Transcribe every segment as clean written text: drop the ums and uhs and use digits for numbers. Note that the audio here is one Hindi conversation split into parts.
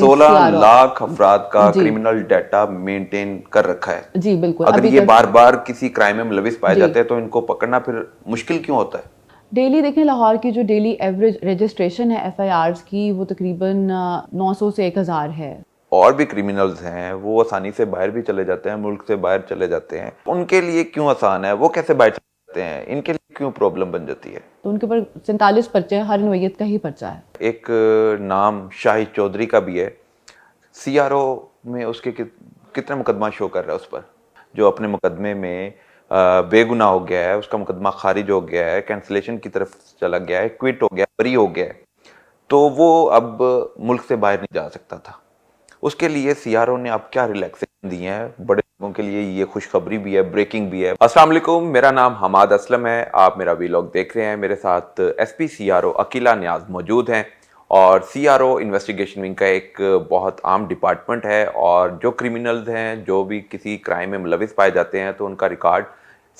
16 सीआरओ। लाख अफराद का जी क्रिमिनल डाटा मेंटेन कर रखा है। जी बिल्कुल अगर अभी ये तक। बार बार किसी क्राइम में मुलविस पाए जी जाते हैं तो इनको पकड़ना फिर मुश्किल क्यों होता है? डेली देखें, लाहौर की जो डेली एवरेज रजिस्ट्रेशन है एफआईआर्स की, वो तकरीबन 900 से 1000 है। और भी क्रिमिनल्स हैं, वो आसानी से बाहर भी चले जाते हैं, मुल्क से बाहर चले जाते हैं, उनके लिए क्यों आसान है? वो कैसे बाहर चले जाते हैं? इनके लिए क्यों प्रॉब्लम बन जाती है? तो उनके ऊपर 47 पर्चे हैं, हर नोयत का ही पर्चा है। एक नाम शाहिद चौधरी का भी है। सीआरओ में उसके कितने मुकदमा शो कर रहा है उस पर, जो अपने मुकदमे में बेगुनाह हो गया है, उसका मुकदमा खारिज हो गया है, कैंसिलेशन की तरफ चला गया है, क्विट हो गया, बरी हो गया है, तो वो अब मुल्क से बाहर नहीं जा सकता था। उसके लिए सीआरओ ने अब क्या रिलैक्सेशन दी है, बड़े लोगों के लिए ये खुशखबरी भी है, ब्रेकिंग भी है। अस्सलाम वालेकुम, मेरा नाम हमाद असलम है, आप मेरा वीलॉग देख रहे हैं। मेरे साथ एसपी सीआरओ अकीला नियाज मौजूद हैं। और सीआरओ इन्वेस्टिगेशन विंग का एक बहुत आम डिपार्टमेंट है, और जो क्रिमिनल्स हैं, जो भी किसी क्राइम में मुलविस पाए जाते हैं, तो उनका रिकॉर्ड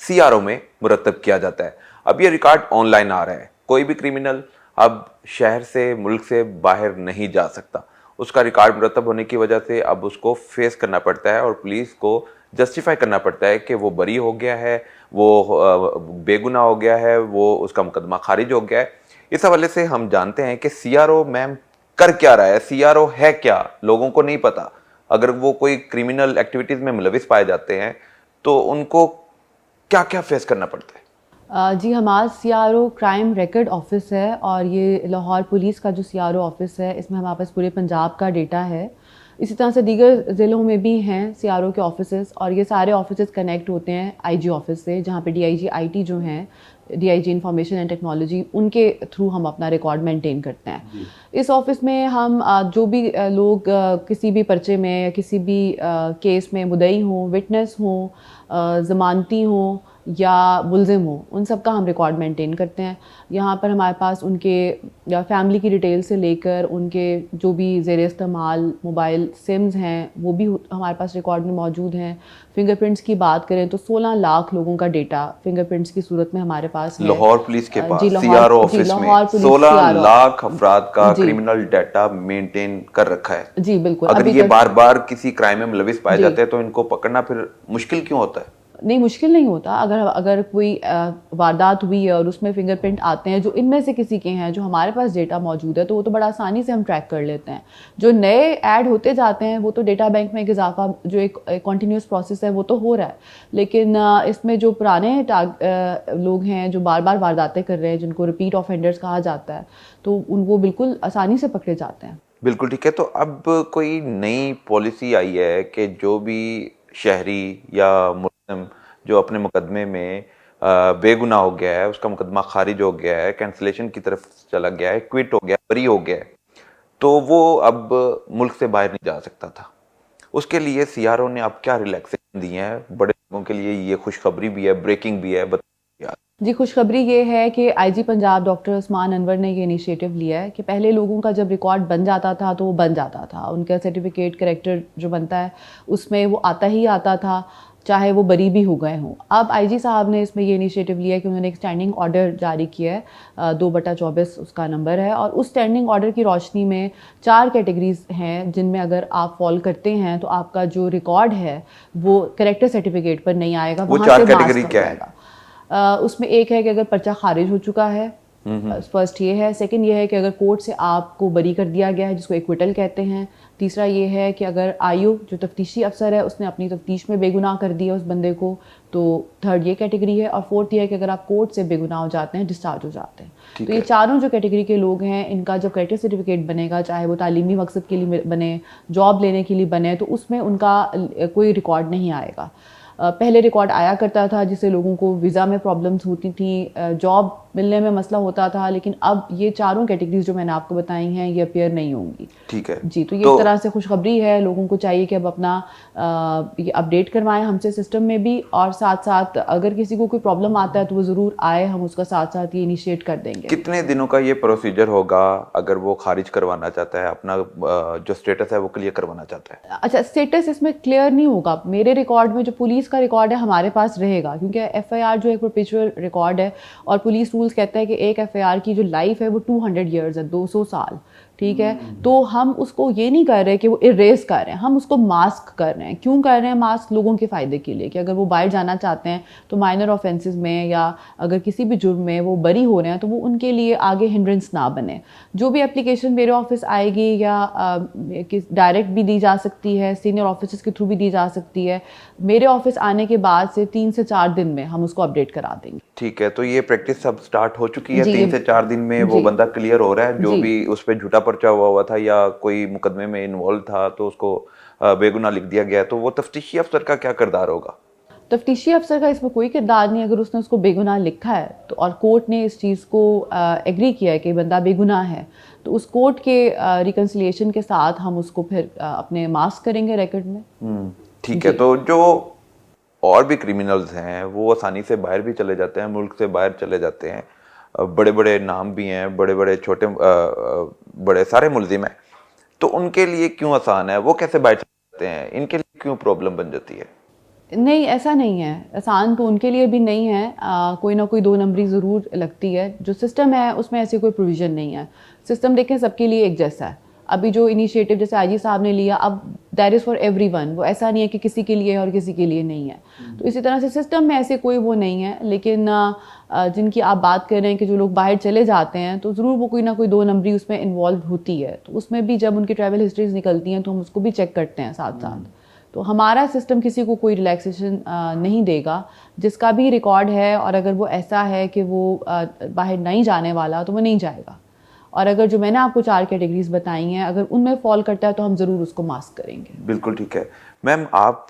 सीआरओ में मुरतब किया जाता है। अब ये रिकॉर्ड ऑनलाइन आ रहा है, कोई भी क्रिमिनल अब शहर से, मुल्क से बाहर नहीं जा सकता। उसका रिकॉर्ड मुरतब होने की वजह से अब उसको फेस करना पड़ता है और पुलिस को जस्टिफाई करना पड़ता है कि वो बरी हो गया है, वो बेगुनाह हो गया है, वो उसका मुकदमा खारिज हो गया है। इस हवाले से हम जानते हैं कि सीआरओ मैम कर क्या रहा है, सीआरओ है क्या, लोगों को नहीं पता। अगर वो कोई क्रिमिनल एक्टिविटीज में मुलविस पाए जाते हैं तो उनको क्या क्या फेस करना पड़ता है? जी, हमारा सीआरओ क्राइम रिकॉर्ड ऑफिस है, और ये लाहौर पुलिस का जो सीआरओ ऑफिस है, इसमें हमारे पास पूरे पंजाब का डेटा है। इसी तरह से दीगर ज़िलों में भी हैं सीआरओ के ऑफिसेस, और ये सारे ऑफिसेस कनेक्ट होते हैं आईजी ऑफिस से, जहाँ पे डीआईजी आईटी जो हैं, डीआईजी इंफॉर्मेशन एंड टेक्नोलॉजी, उनके थ्रू हम अपना रिकॉर्ड मेंटेन करते हैं। इस ऑफिस में हम जो भी लोग किसी भी पर्चे में या किसी भी केस में मुद्दई हों, विटनेस हों, ज़मानती हों या मुलजिम हो, उन सब का हम रिकॉर्ड मेंटेन करते हैं। यहाँ पर हमारे पास उनके फैमिली की डिटेल से लेकर उनके जो भी ज़ेर इस्तेमाल मोबाइल सिम्स हैं, वो भी हमारे पास रिकॉर्ड में मौजूद हैं। फिंगरप्रिंट्स की बात करें तो 16 लाख लोगों का डेटा फिंगरप्रिंट्स की सूरत में हमारे पास है। लाहौर पुलिस के जी पास लाहौर, सीआरओ जी ऑफिस में लाहौर पुलिस 16 सीआरओ। लाख अफराद का जी क्रिमिनल डाटा मेंटेन कर रखा है। जी बिल्कुल अगर अभी ये तक। बार बार किसी क्राइम में मुलविस पाए जी जाते हैं तो इनको पकड़ना फिर मुश्किल क्यों होता है? नहीं, मुश्किल नहीं होता। अगर अगर कोई वारदात हुई है और उसमें फिंगरप्रिंट आते हैं जो इनमें से किसी के हैं, जो हमारे पास डेटा मौजूद है, तो वो तो बड़ा आसानी से हम ट्रैक कर लेते हैं। जो नए ऐड होते जाते हैं, वो तो डेटा बैंक में एक इजाफा, जो एक कॉन्टीन्यूस प्रोसेस है, वो तो हो रहा है। लेकिन इसमें जो पुराने लोग हैं, जो बार बार वारदातें कर रहे हैं, जिनको रिपीट ऑफेंडर्स कहा जाता है, तो वो बिल्कुल आसानी से पकड़े जाते हैं। बिल्कुल ठीक है। तो अब कोई नई पॉलिसी आई है कि जो भी शहरी या मुस्लिम जो अपने मुकदमे में बेगुनाह हो गया है, उसका मुकदमा खारिज हो गया है, कैंसिलेशन की तरफ चला गया है, क्विट हो गया, बरी हो गया है, तो वो अब मुल्क से बाहर नहीं जा सकता था। उसके लिए सीआरओ ने अब क्या रिलैक्सेशन दी है, बड़े लोगों के लिए ये खुशखबरी भी है, ब्रेकिंग भी है, बताइए यार। जी, खुशखबरी ये है कि आईजी पंजाब डॉक्टर उस्मान अनवर ने ये इनिशिएटिव लिया है कि पहले लोगों का जब रिकॉर्ड बन जाता था तो वो बन जाता था, उनका सर्टिफिकेट करेक्टर जो बनता है उसमें वो आता ही आता था, चाहे वो बरी भी हो गए हों। अब आईजी साहब ने इसमें ये इनिशिएटिव लिया है कि उन्होंने एक स्टैंडिंग ऑर्डर जारी किया है, 2/24 उसका नंबर है, और उस स्टैंडिंग ऑर्डर की रोशनी में 4 कैटेगरीज हैं जिनमें अगर आप फॉल करते हैं तो आपका जो रिकॉर्ड है वो करेक्टर सर्टिफिकेट पर नहीं आएगा, वो वहाँ चार से मार्क्स कैटेगरी कट क्या है? जाएगा। उसमें एक है कि अगर पर्चा खारिज हो चुका है, फर्स्ट ये है। सेकंड ये है कि अगर कोर्ट से आपको बरी कर दिया गया है, जिसको एक्विटल कहते हैं। तीसरा ये है कि अगर आयु जो तफ्तीशी अफसर है उसने अपनी तफ्तीश में बेगुनाह कर दिया उस बंदे को, तो थर्ड ये कैटेगरी है। और फोर्थ ये है कि अगर आप कोर्ट से बेगुनाह हो जाते हैं, डिस्चार्ज हो जाते हैं। तो ये चारों जो कैटेगरी के लोग हैं, इनका जब करेक्टर सर्टिफिकेट बनेगा, चाहे वो तालीमी मकसद के लिए बने, जॉब लेने के लिए बने, तो उसमें उनका कोई रिकॉर्ड नहीं आएगा। पहले रिकॉर्ड आया करता था जिससे लोगों को वीज़ा में प्रॉब्लम्स होती थी, जॉब मिलने में मसला होता था, लेकिन अब ये चारों कैटेगरीज जो मैंने आपको बताई हैं ये अपीयर नहीं होंगी। ठीक है जी, तो ये एक तरह से खुशखबरी है। लोगों को चाहिए कि अब अपना ये अपडेट करवाएं हमसे सिस्टम में भी, और साथ साथ अगर किसी को कोई प्रॉब्लम आता है तो वो ज़रूर आए, हम उसका साथ साथ ये इनिशिएट कर देंगे। कितने दिनों का ये प्रोसीजर होगा अगर वो खारिज करवाना चाहता है, अपना जो स्टेटस है वो क्लियर करवाना चाहता है? अच्छा, स्टेटस इसमें क्लियर नहीं होगा। मेरे रिकॉर्ड में जो पुलिस का रिकॉर्ड है हमारे पास रहेगा, क्योंकि एफआईआर जो एक परपेचुअल रिकॉर्ड है, और पुलिस रूल्स कहता है कि एक एफआईआर की जो लाइफ है वो 200 ईयर्स है, 200 साल। ठीक है, तो हम उसको ये नहीं कर रहे कि वो इरेज कर रहे हैं, हम उसको मास्क कर रहे हैं। क्यों कर रहे हैं मास्क? लोगों के फ़ायदे के लिए, कि अगर वो बाहर जाना चाहते हैं तो माइनर ऑफेंसेस में या अगर किसी भी जुर्म में वो बरी हो रहे हैं तो वो उनके लिए आगे हिंड्रेंस ना बने। जो भी एप्लीकेशन मेरे ऑफिस आएगी या डायरेक्ट भी दी जा सकती है, सीनियर ऑफिसर्स के थ्रू भी दी जा सकती है, मेरे ऑफिस आने के बाद से 3 से 4 दिन में हम उसको अपडेट करा देंगे। ठीक है, तो ये प्रैक्टिस अब स्टार्ट हो चुकी है, जी, 3 से 4 दिन में वो जी, बंदा क्लियर हो रहा है जो जी। भी उस पे झूठा पर्चा हुआ था या कोई मुकदमे में इन्वॉल्व था तो उसको बेगुनाह लिख दिया गया, तो वो तफ्तीशी अफसर का क्या किरदार होगा? तफ्तीशी अफसर का इसमें कोई किरदार नहीं। अगर उसने उसको बेगुनाह लिखा है तो और कोर्ट ने इस चीज़ को एग्री किया है कि बंदा बेगुनाह है, तो उस कोर्ट के रिकन्सिलिएशन के साथ हम उसको फिर अपने मार्क्स करेंगे रिकॉर्ड में। ठीक है, तो जो और भी क्रिमिनल्स हैं वो आसानी से बाहर भी चले जाते हैं, मुल्क से बाहर चले जाते हैं, बड़े बड़े नाम भी हैं, बड़े बड़े छोटे बड़े सारे मुलजिम हैं, तो उनके लिए क्यों आसान है? वो कैसे बाहर चले जाते हैं? इनके लिए क्यों प्रॉब्लम बन जाती है? नहीं, ऐसा नहीं है, आसान तो उनके लिए भी नहीं है। कोई ना कोई 2 नंबरी ज़रूर लगती है। जो सिस्टम है उसमें ऐसी कोई प्रोविज़न नहीं है। सिस्टम देखें सबके लिए एक जैसा है। अभी जो इनिशिएटिव जैसे आईजी साहब ने लिया, अब दैट इज़ फॉर एवरीवन। वो ऐसा नहीं है कि किसी के लिए है और किसी के लिए नहीं है। तो इसी तरह से सिस्टम में ऐसे कोई वो नहीं है, लेकिन जिनकी आप बात कर रहे हैं कि जो लोग बाहर चले जाते हैं तो ज़रूर वो कोई ना कोई 2 नंबरी उसमें इन्वॉल्व होती है। तो उसमें भी जब उनकी ट्रैवल हिस्ट्रीज निकलती हैं तो हम उसको भी चेक करते हैं साथ साथ। तो हमारा सिस्टम किसी को कोई रिलैक्सेशन नहीं देगा। जिसका भी रिकॉर्ड है और अगर वो ऐसा है कि वो बाहर नहीं जाने वाला तो वो नहीं जाएगा। और अगर जो मैंने आपको 4 कैटेगरीज बताई हैं अगर उनमें फॉल करता है तो हम ज़रूर उसको मास्क करेंगे। बिल्कुल ठीक है। मैम, आप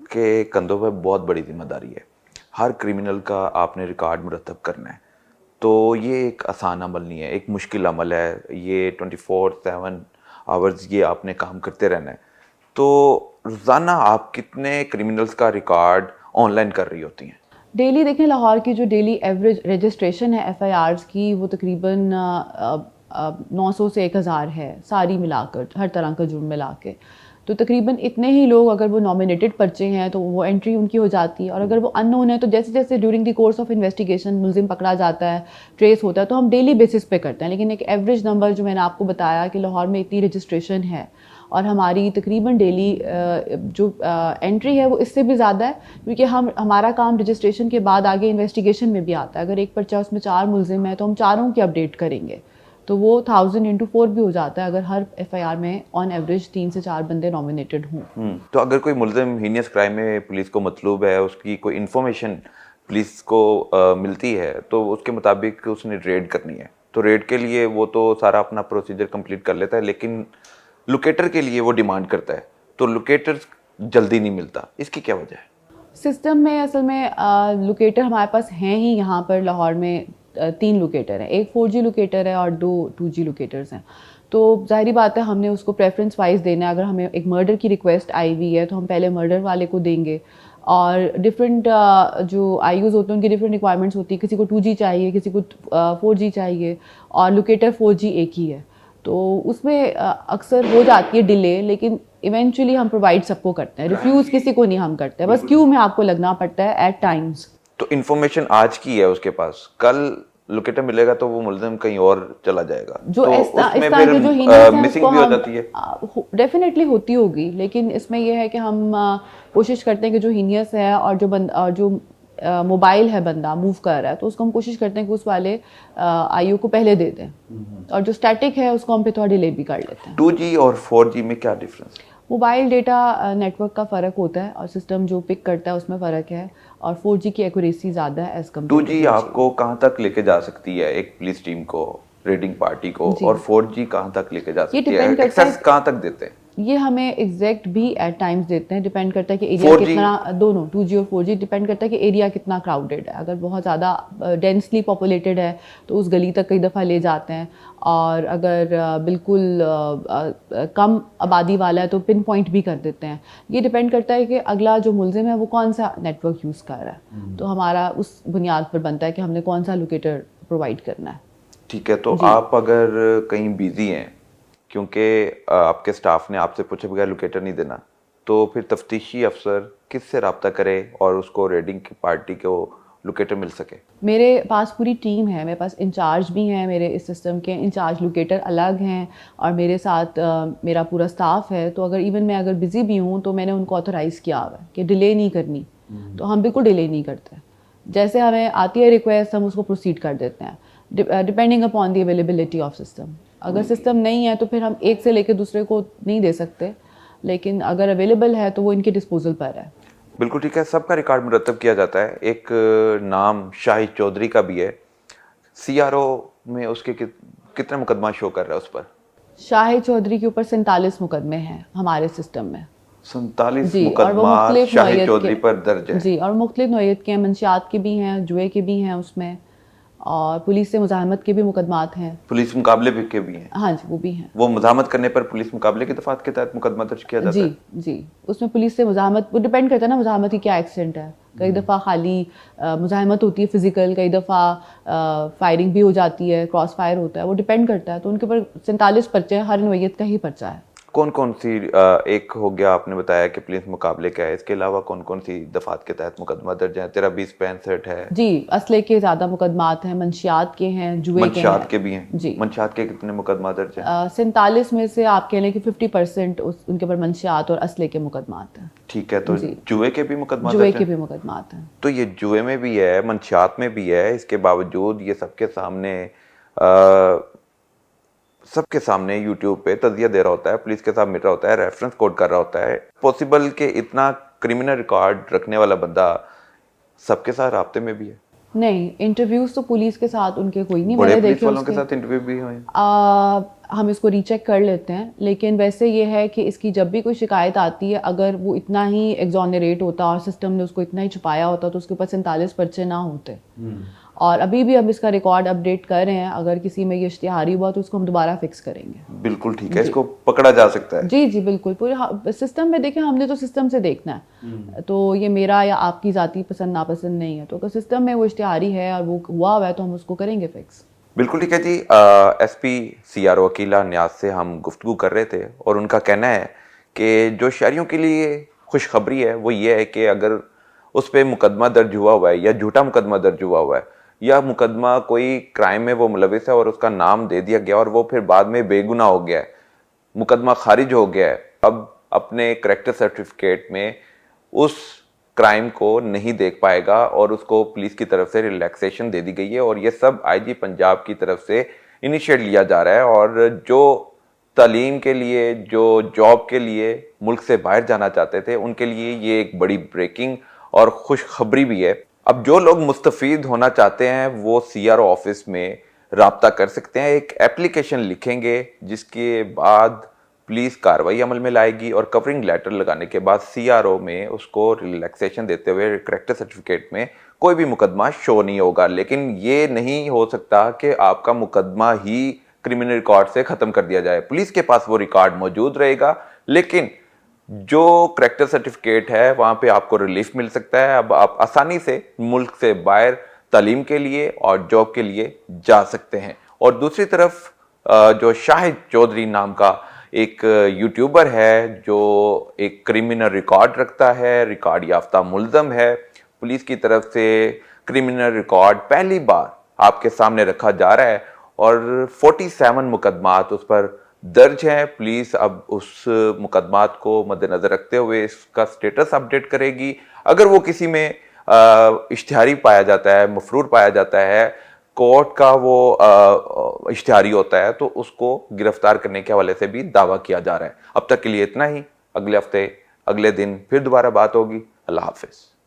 के कंधों पर बहुत बड़ी जिम्मेदारी है, हर क्रिमिनल का आपने रिकॉर्ड मुरतब करना है, तो ये एक आसान अमल नहीं है, एक मुश्किल अमल है, ये 24/7 आवर्स ये आपने काम करते रहना है। तो रोज़ाना आप कितने क्रिमिनल्स का रिकॉर्ड ऑनलाइन कर रही होती हैं? डेली देखें, लाहौर की जो डेली एवरेज रजिस्ट्रेशन है एफआईआर्स की वो तकरीबन 900 से 1000 है, सारी मिलाकर, हर तरह का जुर्म मिला के। तो तकरीबन इतने ही लोग, अगर वो नॉमिनेटेड पर्चे हैं तो वो एंट्री उनकी हो जाती है, और अगर वो अननोन है तो जैसे जैसे during the course of investigation मुलजिम पकड़ा जाता है, ट्रेस होता है, तो हम डेली बेसिस पे करते हैं। लेकिन एक एवरेज नंबर जो मैंने आपको बताया कि लाहौर में इतनी रजिस्ट्रेशन है और हमारी तकरीबन डेली जो एंट्री है वो इससे भी ज़्यादा है, क्योंकि हमारा काम रजिस्ट्रेशन के बाद आगे इन्वेस्टिगेशन में भी आता है। अगर एक पर्चा उसमें 4 मुलजिम है तो हम चारों की अपडेट करेंगे, तो वो 1000 × 4 भी हो जाता है अगर हर एफआईआर में ऑन एवरेज 3 से 4 बंदे नॉमिनेटेड हों। तो अगर कोई मुलजिम हीनियस क्राइम में पुलिस को मतलूब है, उसकी कोई इन्फॉर्मेशन पुलिस को मिलती है तो उसके मुताबिक उसने रेड करनी है, तो रेड के लिए वो तो सारा अपना प्रोसीजर कंप्लीट कर लेता है, लेकिन लोकेटर के लिए वो डिमांड करता है, तो लोकेटर जल्दी नहीं मिलता, इसकी क्या वजह है? सिस्टम में असल में लोकेटर हमारे पास हैं ही, यहाँ पर लाहौर में 3 लोकेटर हैं, एक 4G लोकेटर है और 2 2G लोकेटर्स हैं। तो ज़ाहिरी बात है हमने उसको प्रेफरेंस वाइज देना है। अगर हमें एक मर्डर की रिक्वेस्ट आई हुई है तो हम पहले मर्डर वाले को देंगे, और डिफरेंट जो आईयूज़ होते हैं उनकी डिफरेंट रिक्वायरमेंट्स होती है। किसी को 2G चाहिए, किसी को 4G चाहिए, और लोकेटर 4G एक ही है, तो उसमें अक्सर हो जाती है डिले, लेकिन इवेंचुअली हम प्रोवाइड सबको करते हैं, रिफ्यूज़ किसी को नहीं हम करते हैं, बस क्यू में आपको लगना पड़ता है एट टाइम्स। तो इन्फॉर्मेशन आज की है उसके पास, कल लोकेटर मिलेगा तो वो मुलजिम कहीं और चला जाएगा, जो तो इस उसमें तरह फिर के जो हीनियस हैं मिसिंग उसको भी हो हम जाती है। डेफिनेटली होती होगी, लेकिन इसमें यह है कि हम कोशिश करते हैं कि जो हीनियस है और जो मोबाइल है बंदा मूव कर रहा है तो उसको हम कोशिश करते हैं कि उस वाले आयु को पहले दे दें, और जो स्टैटिक है उसको हम फिर थोड़ा डिले भी कर लेते हैं। 2G और 4G में क्या डिफरेंस? मोबाइल डेटा नेटवर्क का फ़र्क होता है और सिस्टम जो पिक करता है उसमें फ़र्क है, और 4G की एक्यूरेसी ज़्यादा है एज कम्पेयर 2G आपको कहाँ तक लेके जा सकती है, एक पुलिस टीम को, रेडिंग पार्टी को, और 4G कहाँ तक लेके जा सकती है, डिपेंड करता एक्सेस है, कहाँ तक देते हैं? ये हमें एग्जैक्ट भी एट टाइम्स देते हैं, डिपेंड करता है कि एरिया 4G? कितना, दोनों 2G और 4G डिपेंड करता है कि एरिया कितना क्राउडेड है। अगर बहुत ज़्यादा डेंसली पॉपुलेटेड है तो उस गली तक कई दफ़ा ले जाते हैं, और अगर बिल्कुल कम आबादी वाला है तो पिन पॉइंट भी कर देते हैं। ये डिपेंड करता है कि अगला जो मुलजिम है वो कौन सा नेटवर्क यूज़ कर रहा है, तो हमारा उस बुनियाद पर बनता है कि हमने कौन सा लोकेटर प्रोवाइड करना है। ठीक है, तो आप अगर कहीं बिजी हैं क्योंकि आपके स्टाफ ने आपसे पूछे बगैर लोकेटर नहीं देना, तो फिर तफ्तीशी अफसर किससे रब्ता करे और उसको रेडिंग की पार्टी को लोकेटर मिल सके? मेरे पास पूरी टीम है, मेरे पास इंचार्ज भी हैं, मेरे इस सिस्टम के इंचार्ज लोकेटर अलग हैं और मेरे साथ मेरा पूरा स्टाफ है। तो मैं अगर बिज़ी भी हूँ तो मैंने उनको ऑथोराइज़ किया हुआ है कि डिले नहीं करनी, तो हम बिल्कुल डिले नहीं करते। जैसे हमें आती है रिक्वेस्ट हम उसको प्रोसीड कर देते हैं depending upon the availability of system. अगर सिस्टम नहीं है तो फिर हम एक से लेकर दूसरे को नहीं दे सकते, लेकिन अगर अवेलेबल है तो वो इनके डिस्पोजल पर है। बिल्कुल ठीक है, सबका रिकॉर्ड मुरतब किया जाता है। एक नाम शाहिद चौधरी का भी है, सीआरओ में उसके कितने मुकदमा शो कर रहा है उस पर? शाहिद चौधरी के ऊपर 47 मुकदमे हैं हमारे सिस्टम में। 47 जी, और वो मुकदमा मुख्तलिफ शाहिद नौइयत चौधरी के पर दर्ज है। जी, और मुख्तलिफ नौइयत के हैं, मंशियात के भी हैं, जुए के भी हैं उसमें, और पुलिस से मुज़ाहमत के भी मुकदमात हैं। पुलिस मुकाबले भी के भी हैं? हाँ जी, वो भी हैं। वो मुज़ाहमत करने पर पुलिस मुकाबले की दफात के तहत मुकदमा दर्ज किया जाता जी है? जी, उसमें पुलिस से मुज़ाहमत, वो डिपेंड करता है ना मुज़ाहमत की क्या एक्सटेंट है। कई दफ़ा खाली मुज़ाहमत होती है फिज़िकल, कई दफ़ा फायरिंग भी हो जाती है, क्रॉस फायर होता है, वो डिपेंड करता है। तो उनके ऊपर 47 पर्चे हैं, हर नौइयत का ही पर्चा है। कौन कौन सी एक हो गया आपने बताया कि पुलिस मुकाबले का है, इसके अलावा कौन कौन सी दफात के तहत मुकदमा दर्ज है? 13, 20, 65 है? जी, असले के ज़्यादा मुकदमात हैं, मंशियात के हैं, जुए के मंशियात हैं। के भी हैं? जी। मंशियात के कितने मुकदमा दर्ज हैं? 47 में से आप कह लें कि 50% उनके ऊपर मंशियात और असले के मुकदमात हैं। ठीक है, तो जी। जुए के भी मुकदमा जुए दर्ज के हैं? भी मुकदमात हैं। तो ये जुए में भी है, मंशियात में भी है, इसके बावजूद ये सबके सामने यूट्यूब पे तज़िया दे रहा होता है, पुलिस के साथ मिल रहा होता है, रेफरेंस कोड कर रहा होता है। पॉसिबल कि इतना क्रिमिनल रिकॉर्ड रखने वाला बंदा सबके साथ राब्ते में भी है? नहीं, इंटरव्यूज तो पुलिस के साथ उनके कोई नहीं बड़े मैंने पुलिस देखे वालों के उसके। साथ इंटरव्यू भी हुए हैं? हम इसको रीचेक कर लेते हैं, लेकिन वैसे ये है कि इसकी जब भी कोई शिकायत आती है, अगर वो इतना ही एग्जॉनरेट होता और सिस्टम ने उसको इतना ही छुपाया होता तो उसके ऊपर 47 पर्चे ना होते। और अभी भी हम इसका रिकॉर्ड अपडेट कर रहे हैं, अगर किसी में ये इश्तिहारी हुआ तो उसको हम दोबारा फिक्स करेंगे। बिल्कुल ठीक है, इसको पकड़ा जा सकता है? जी जी बिल्कुल, पूरे सिस्टम में देखें, हमने तो सिस्टम से देखना है। तो ये मेरा या आपकी ज़ाती पसंद नापसंद नहीं है, तो अगर सिस्टम में वो इश्तिहारी है और वो हुआ हुआ है तो हम उसको करेंगे फिक्स। बिल्कुल ठीक है जी। एसपी सीआरओ अकीला नियाज से हम गुफ्तगू कर रहे थे और उनका कहना है कि जो शहरियों के लिए खुशखबरी है वो ये है कि अगर उस पर मुकदमा दर्ज हुआ है या झूठा मुकदमा दर्ज हुआ है या मुकदमा कोई क्राइम में वो मुलविस है और उसका नाम दे दिया गया और वो फिर बाद में बेगुनाह हो गया है, मुकदमा खारिज हो गया है, अब अपने करैक्टर सर्टिफिकेट में उस क्राइम को नहीं देख पाएगा और उसको पुलिस की तरफ से रिलैक्सेशन दे दी गई है। और ये सब आईजी पंजाब की तरफ से इनिशिएट लिया जा रहा है। और जो तालीम के लिए, जो जॉब के लिए मुल्क से बाहर जाना चाहते थे, उनके लिए ये एक बड़ी ब्रेकिंग और खुशखबरी भी है। अब जो लोग मुस्तफीद होना चाहते हैं वो सीआरओ ऑफिस में राब्ता कर सकते हैं, एक एप्लीकेशन लिखेंगे जिसके बाद पुलिस कार्रवाई अमल में लाएगी और कवरिंग लेटर लगाने के बाद सीआरओ में उसको रिलैक्सेशन देते हुए करैक्टर सर्टिफिकेट में कोई भी मुकदमा शो नहीं होगा। लेकिन ये नहीं हो सकता कि आपका मुकदमा ही क्रिमिनल रिकॉर्ड से खत्म कर दिया जाए, पुलिस के पास वो रिकॉर्ड मौजूद रहेगा, लेकिन जो करैक्टर सर्टिफिकेट है वहां पे आपको रिलीफ मिल सकता है। अब आप आसानी से मुल्क से बाहर तालीम के लिए और जॉब के लिए जा सकते हैं। और दूसरी तरफ जो शाहिद चौधरी नाम का एक यूट्यूबर है जो एक क्रिमिनल रिकॉर्ड रखता है, रिकॉर्ड याफ्ता मुल्ज़म है, पुलिस की तरफ से क्रिमिनल रिकॉर्ड पहली बार आपके सामने रखा जा रहा है और 47 मुकदमात उस पर दर्ज हैं। पुलिस अब उस मुकदमात को मद्देनजर रखते हुए इसका स्टेटस अपडेट करेगी। अगर वो किसी में इश्तिहारी पाया जाता है, मफरूर पाया जाता है, कोर्ट का वो इश्तिहारी होता है, तो उसको गिरफ्तार करने के हवाले से भी दावा किया जा रहा है। अब तक के लिए इतना ही। अगले हफ्ते अगले दिन फिर दोबारा बात होगी। अल्लाह हाफिज।